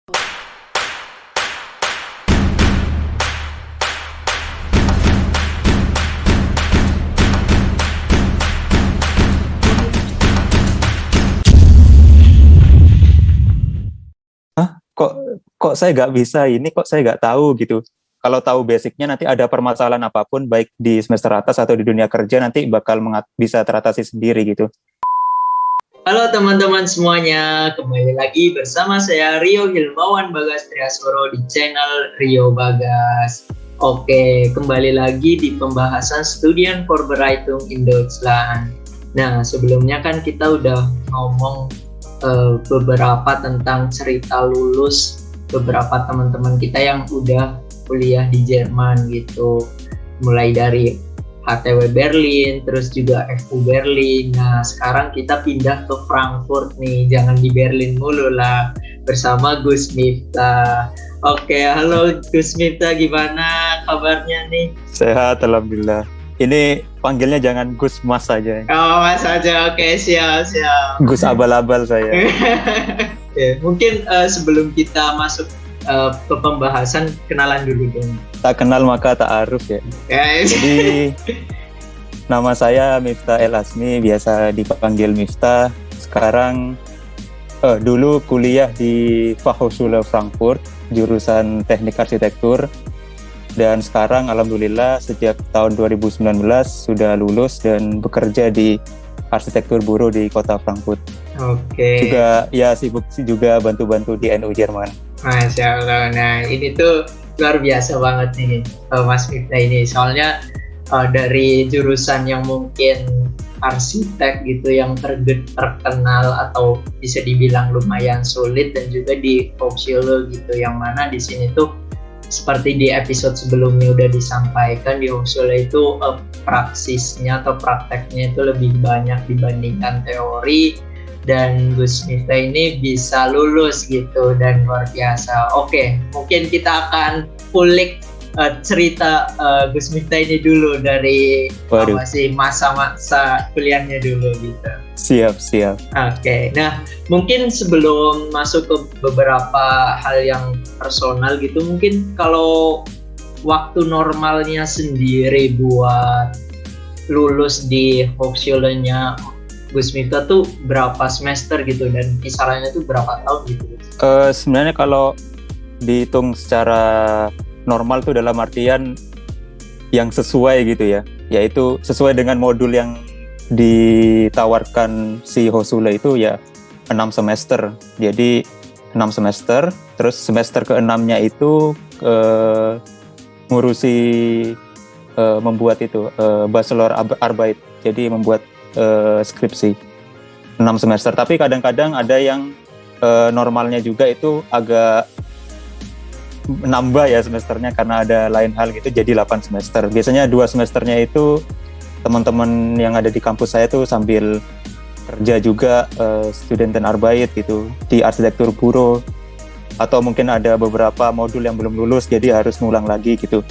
kok kok saya nggak bisa ini, kok saya nggak tahu gitu. Kalau tahu basicnya nanti ada permasalahan apapun baik di semester atas atau di dunia kerja nanti bakal bisa teratasi sendiri gitu. Halo teman-teman semuanya, kembali lagi bersama saya Rio Hilmawan Bagas Triasoro di channel Rio Bagas. Oke, kembali lagi di pembahasan Studienvorbereitung in Deutschland. Nah, sebelumnya kan kita udah ngomong beberapa tentang cerita lulus beberapa teman-teman kita yang udah kuliah di Jerman gitu, mulai dari HTW Berlin, terus juga FU Berlin. Nah, sekarang kita pindah ke Frankfurt nih, jangan di Berlin mulu lah, bersama Gus Miftah. Oke, halo Gus Miftah, gimana kabarnya nih? Sehat, alhamdulillah. Ini panggilnya jangan Gus, Mas saja. Oh, Mas aja, oke, siap. Gus abal-abal saya. Oke, mungkin sebelum kita masuk ke pembahasan, kenalan dulu dong. Tak kenal maka tak aruf ya. Jadi nama saya Miftah El Asmi, biasa dipanggil Miftah. Sekarang dulu kuliah di Fachhochschule Frankfurt, jurusan Teknik Arsitektur. Dan sekarang alhamdulillah sejak tahun 2019 sudah lulus dan bekerja di arsitektur bureau di kota Frankfurt. Oke. Juga ya sibuk juga bantu-bantu di NU Jerman. Masya Allah. Nah, ini tuh luar biasa banget nih Mas Miftah ini. Soalnya dari jurusan yang mungkin arsitek gitu yang terkenal atau bisa dibilang lumayan sulit, dan juga di Hochschule gitu, yang mana di sini tuh seperti di episode sebelumnya udah disampaikan, di Hochschule itu praksisnya atau prakteknya itu lebih banyak dibandingkan teori, dan Gus Miftah ini bisa lulus gitu, dan luar biasa. Oke, mungkin kita akan kulik cerita Gus Miftah ini dulu dari masih masa-masa kuliahnya dulu gitu. Siap. Oke, nah mungkin sebelum masuk ke beberapa hal yang personal gitu, mungkin kalau waktu normalnya sendiri buat lulus di Hochschule-nya Gus Miftah tuh berapa semester gitu, dan kisarannya tuh berapa tahun gitu? Sebenarnya kalau dihitung secara normal tuh dalam artian yang sesuai gitu ya, yaitu sesuai dengan modul yang ditawarkan si Hochschule itu ya 6 semester. Jadi 6 semester, terus semester ke-6-nya itu ngurusi membuat itu Bachelor Arbeit, jadi membuat skripsi 6 semester. Tapi kadang-kadang ada yang normalnya juga itu agak nambah ya semesternya karena ada lain hal gitu, jadi 8 semester. Biasanya 2 semesternya itu teman-teman yang ada di kampus saya tuh sambil kerja juga Studentenarbeit gitu di arsitektur bureau, atau mungkin ada beberapa modul yang belum lulus jadi harus ngulang lagi gitu.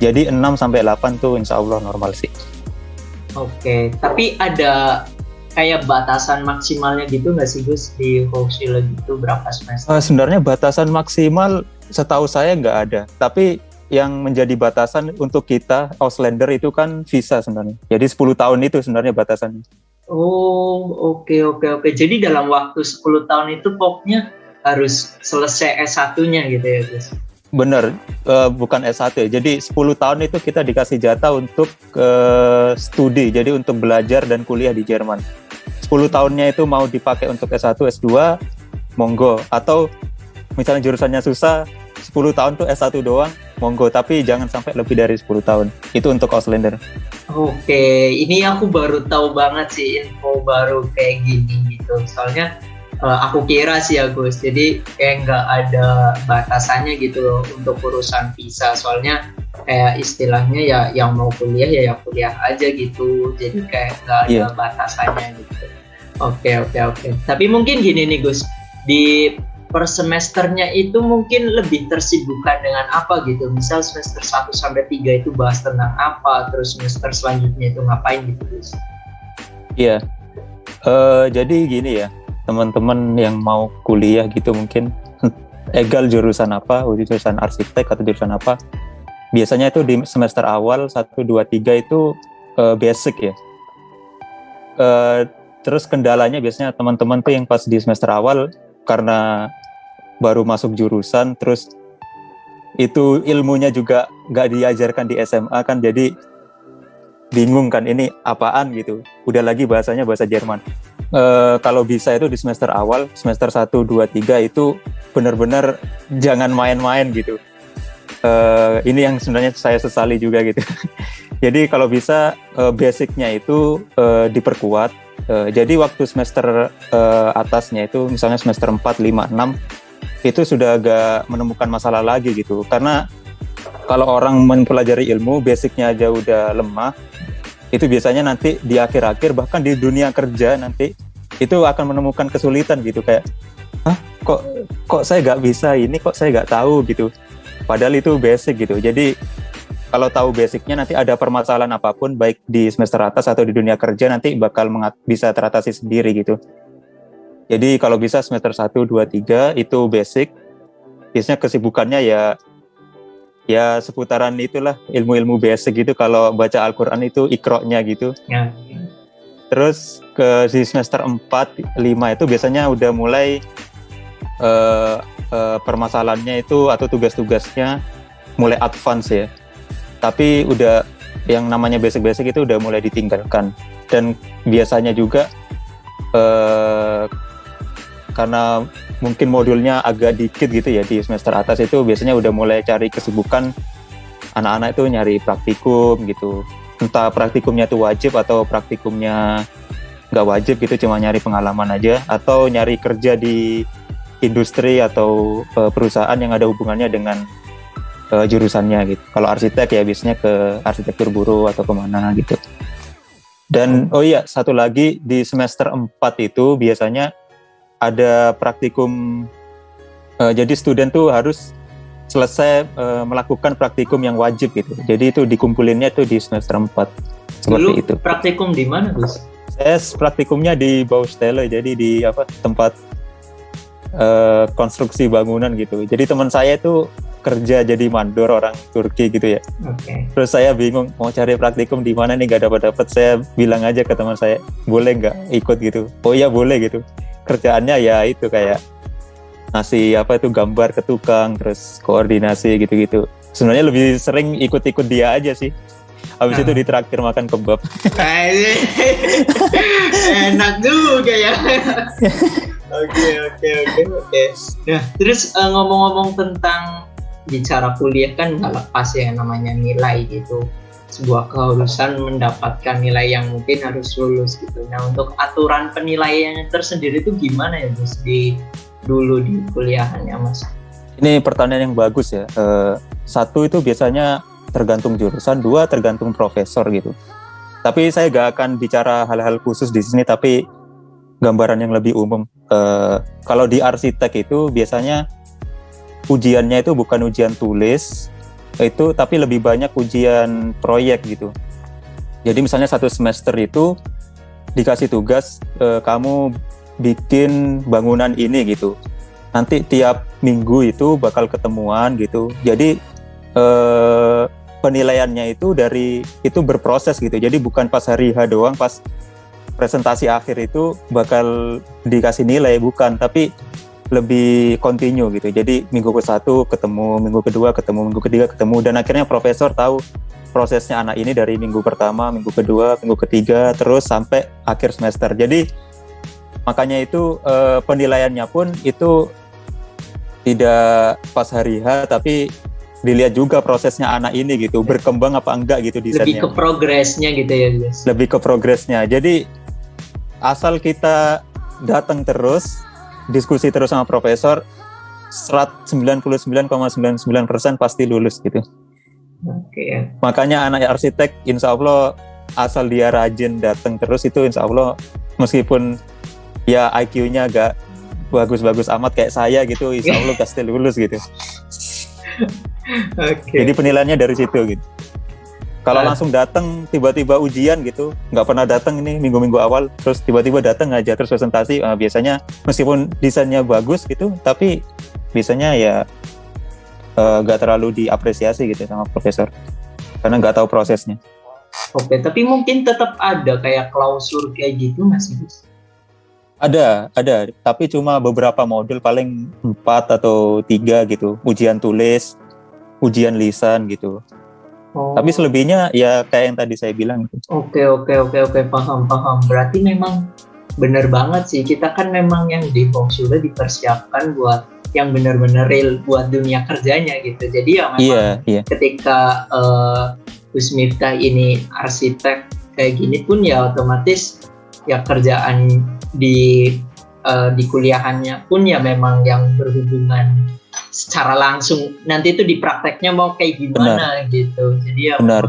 Jadi 6 sampai 8 tuh insya Allah normal sih. Oke, tapi ada kayak batasan maksimalnya gitu nggak sih Gus di Hochschule gitu, berapa semester? Sebenarnya batasan maksimal setahu saya nggak ada, tapi yang menjadi batasan untuk kita Ausländer itu kan visa sebenarnya. Jadi 10 tahun itu sebenarnya batasannya. Oh, oke. Jadi dalam waktu 10 tahun itu pokoknya harus selesai S1-nya gitu ya, Gus? Bener, bukan S1 ya. Jadi 10 tahun itu kita dikasih jatah untuk studi, jadi untuk belajar dan kuliah di Jerman. 10 tahunnya itu mau dipakai untuk S1, S2, monggo. Atau misalnya jurusannya susah, 10 tahun tuh S1 doang, monggo, tapi jangan sampai lebih dari 10 tahun. Itu untuk Ausländer. Oke, ini aku baru tahu banget sih info baru kayak gini gitu. Soalnya aku kira sih ya Gus, jadi kayak nggak ada batasannya gitu loh untuk urusan visa. Soalnya kayak istilahnya ya yang mau kuliah ya kuliah aja gitu. Jadi kayak nggak ada batasannya gitu. Oke. Tapi mungkin gini nih Gus, di per semesternya itu mungkin lebih tersibukkan dengan apa gitu. Misal semester 1 sampai 3 itu bahas tentang apa, terus semester selanjutnya itu ngapain gitu, Gus? Iya. Jadi gini ya, teman-teman yang mau kuliah gitu mungkin egal jurusan apa, jurusan arsitek atau jurusan apa, biasanya itu di semester awal 1, 2, 3 itu basic ya. Terus kendalanya biasanya teman-teman tuh yang pas di semester awal karena baru masuk jurusan, terus itu ilmunya juga nggak diajarkan di SMA kan, jadi bingung kan ini apaan gitu. Udah lagi bahasanya bahasa Jerman. Kalau bisa itu di semester awal, semester 1, 2, 3 itu benar-benar jangan main-main gitu. Ini yang sebenarnya saya sesali juga gitu. Jadi kalau bisa basicnya itu diperkuat. Jadi waktu semester atasnya itu misalnya semester 4, 5, 6 itu sudah agak menemukan masalah lagi gitu. Karena kalau orang mempelajari ilmu basicnya aja udah lemah, itu biasanya nanti di akhir-akhir bahkan di dunia kerja nanti itu akan menemukan kesulitan gitu, kayak kok saya nggak bisa ini, kok saya nggak tahu gitu. Padahal itu basic gitu. Jadi kalau tahu basicnya nanti ada permasalahan apapun baik di semester atas atau di dunia kerja nanti bakal bisa teratasi sendiri gitu. Jadi kalau bisa semester 1, 2, 3 itu basic. Biasanya kesibukannya ya seputaran itulah ilmu-ilmu basic gitu. Kalau baca Al-Quran itu iqra-nya gitu. Ya. Terus di semester 4, 5 itu biasanya udah mulai permasalahannya itu atau tugas-tugasnya mulai advance ya. Tapi udah yang namanya basic-basic itu udah mulai ditinggalkan. Dan biasanya juga karena mungkin modulnya agak dikit gitu ya di semester atas itu biasanya udah mulai cari kesibukan, anak-anak itu nyari praktikum gitu. Entah praktikumnya itu wajib atau praktikumnya nggak wajib gitu, cuma nyari pengalaman aja, atau nyari kerja di industri atau perusahaan yang ada hubungannya dengan jurusannya gitu. Kalau arsitek ya biasanya ke arsitektur buruh atau kemana gitu. Dan satu lagi di semester 4 itu biasanya ada praktikum, jadi student tuh harus selesai melakukan praktikum yang wajib gitu. Jadi itu dikumpulinnya tuh di semester 4 seperti dulu itu. Praktikum di mana, Gus? Saya praktikumnya di Baustelle, jadi di tempat konstruksi bangunan gitu. Jadi teman saya itu kerja jadi mandor, orang Turki gitu ya. Okay. Terus saya bingung mau cari praktikum di mana nih, nggak dapat. Saya bilang aja ke teman saya, boleh nggak ikut gitu? Oh iya boleh gitu. Kerjaannya ya itu kayak ngasih gambar ke tukang, terus koordinasi gitu-gitu. Sebenarnya lebih sering ikut-ikut dia aja sih. Habis itu ditraktir makan kebab. Enak juga ya. Oke. Nah, terus ngomong-ngomong tentang bicara kuliah kan nggak lepas ya namanya nilai gitu. Sebuah keharusan mendapatkan nilai yang mungkin harus lulus gitu. Nah, untuk aturan penilaiannya tersendiri itu gimana ya, Gus, dulu di kuliahannya, Mas? Ini pertanyaan yang bagus ya. Satu itu biasanya tergantung jurusan, 2 tergantung profesor gitu. Tapi saya gak akan bicara hal-hal khusus di sini, tapi gambaran yang lebih umum. Kalau di arsitek itu biasanya ujiannya itu bukan ujian tulis, itu tapi lebih banyak ujian proyek gitu. Jadi misalnya satu semester itu dikasih tugas, kamu bikin bangunan ini gitu. Nanti tiap minggu itu bakal ketemuan gitu. Jadi penilaiannya itu berproses gitu. Jadi bukan pas hari H doang, pas presentasi akhir itu bakal dikasih nilai, bukan, tapi lebih continue gitu. Jadi minggu ke-1 ketemu, minggu kedua ketemu, minggu ketiga ketemu, dan akhirnya profesor tahu prosesnya anak ini dari minggu pertama, minggu kedua, minggu ketiga, terus sampai akhir semester. Jadi makanya itu penilaiannya pun itu tidak pas hari H, tapi dilihat juga prosesnya anak ini gitu, berkembang apa enggak gitu desainnya. Lebih ke progresnya gitu ya, guys. Lebih ke progresnya. Jadi asal kita datang terus, diskusi terus sama profesor, 99,99% pasti lulus gitu. Oke. Makanya anak arsitek insya Allah asal dia rajin datang terus itu insya Allah, meskipun ya IQ-nya agak bagus-bagus amat kayak saya gitu, insya Allah pasti lulus gitu. Okay. Jadi penilaiannya dari situ gitu. Kalau langsung datang tiba-tiba ujian gitu, nggak pernah datang ini minggu-minggu awal, terus tiba-tiba datang aja terus presentasi, biasanya meskipun desainnya bagus gitu, tapi biasanya ya nggak terlalu diapresiasi gitu sama profesor karena nggak tahu prosesnya. Oke, tapi mungkin tetap ada kayak klausur kayak gitu nggak sih, Gus? Ada, tapi cuma beberapa modul paling 4 atau 3 gitu, ujian tulis, ujian lisan gitu. Oh. Tapi selebihnya ya kayak yang tadi saya bilang gitu. Oke, paham. Berarti memang benar banget sih, kita kan memang yang di Hong sudah dipersiapkan buat yang benar-benar real buat dunia kerjanya gitu. Jadi ya memang ketika Gus Miftah ini arsitek kayak gini pun ya otomatis ya kerjaan di kuliahannya pun ya memang yang berhubungan secara langsung nanti itu di prakteknya mau kayak gimana gitu. Jadi ya benar.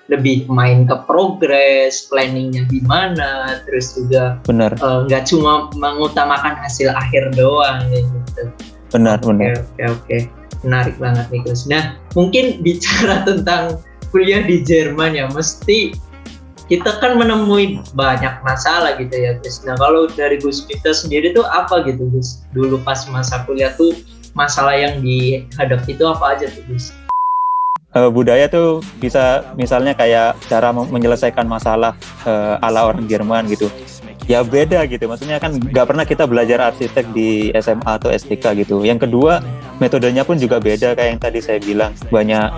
Lebih main ke progres, planningnya gimana, terus juga nggak cuma mengutamakan hasil akhir doang gitu. Benar. Oke. Menarik banget nih Gus. Nah, mungkin bicara tentang kuliah di Jerman ya, mesti kita kan menemui banyak masalah gitu ya Gus. Nah, kalau dari Gus Miftah sendiri tuh apa gitu Gus? Dulu pas masa kuliah tuh masalah yang dihadapi itu apa aja tuh Gus? Budaya tuh bisa misalnya kayak cara menyelesaikan masalah ala orang Jerman gitu. Ya beda gitu, maksudnya kan nggak pernah kita belajar arsitek di SMA atau S3 gitu. Yang kedua, metodenya pun juga beda kayak yang tadi saya bilang, banyak.